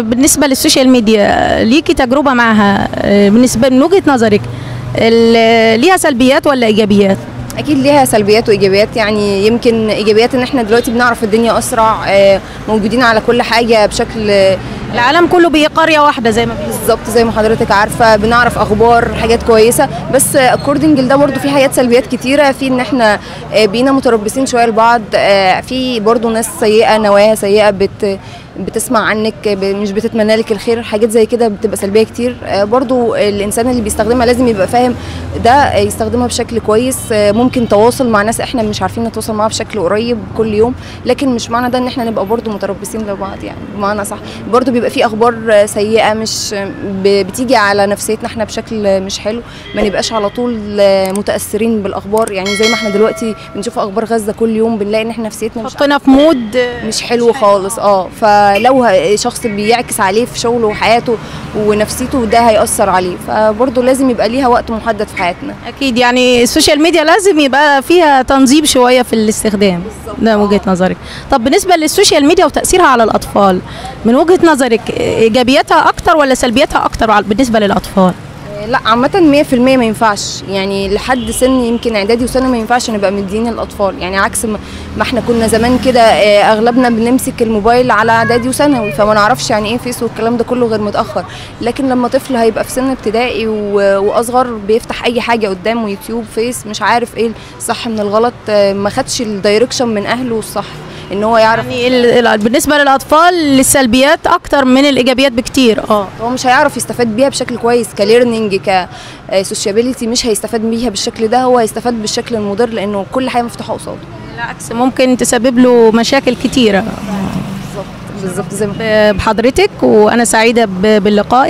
بالنسبه للسوشيال ميديا ليكي تجربه معها، بالنسبه من وجهه نظرك ليها سلبيات ولا ايجابيات؟ اكيد ليها سلبيات وايجابيات. يعني يمكن ايجابيات ان احنا دلوقتي بنعرف الدنيا اسرع، موجودين على كل حاجه بشكل العالم كله بقريه واحده زي ما بالظبط، زي ما حضرتك عارفه، بنعرف اخبار حاجات كويسه. بس اكوردنج لده برضو في حاجات سلبيات كتيره، في ان احنا بقينا متربصين شويه لبعض، في برضو ناس سيئه، نوايا سيئه بتسمع عنك، مش بتتمنى لك الخير، حاجات زي كده بتبقى سلبيه كتير. برضو الانسان اللي بيستخدمها لازم يبقى فاهم ده، يستخدمها بشكل كويس. ممكن تواصل مع ناس احنا مش عارفين نتواصل معاها بشكل قريب كل يوم، لكن مش معنى ده ان احنا نبقى برضو متربصين لبعض، يعني بمعنى صح. برضو بيبقى في اخبار سيئه مش بتيجي على نفسيتنا احنا بشكل مش حلو، ما نبقاش على طول متاثرين بالاخبار. يعني زي ما احنا دلوقتي بنشوف اخبار غزه كل يوم، بنلاقي ان احنا نفسيتنا حطينا في مود مش حلو خالص. فلو شخص بيعكس عليه في شغله وحياته ونفسيته، ده هيأثر عليه. فبرضه لازم يبقى ليها وقت محدد في حياتنا. اكيد، يعني السوشيال ميديا لازم يبقى فيها تنظيم شويه في الاستخدام. ده وجهه نظرك. طب بالنسبه للسوشيال ميديا وتأثيرها على الاطفال، من وجهه نظرك ايجابياتها اكتر ولا سلبياتها اكتر بالنسبه للاطفال؟ لا، عامة 100% ما ينفعش. يعني لحد سن يمكن اعدادي وسنة ما ينفعش نبقى مدين الاطفال. يعني عكس ما احنا كنا زمان كده، اغلبنا بنمسك الموبايل على اعدادي وثانوي، فما نعرفش يعني ايه فيس والكلام ده كله غير متأخر. لكن لما طفل هيبقى في سن ابتدائي واصغر، بيفتح اي حاجة قدامه، يوتيوب، فيس، مش عارف ايه الصح من الغلط، ما خدش الدايركشن من اهله الصح ان هو يعرف. يعني بالنسبه للاطفال السلبيات اكتر من الايجابيات بكتير. هو مش هيعرف يستفاد بيها بشكل كويس كليرنينج، كسوشيابيليتي، مش هيستفاد بيها بالشكل ده. هو هيستفاد بالشكل المضر، لانه كل حاجه مفتوحه قصاده. بالعكس، ممكن تسبب له مشاكل كتيره. بالظبط زي ما بحضرتك، وانا سعيده باللقاء.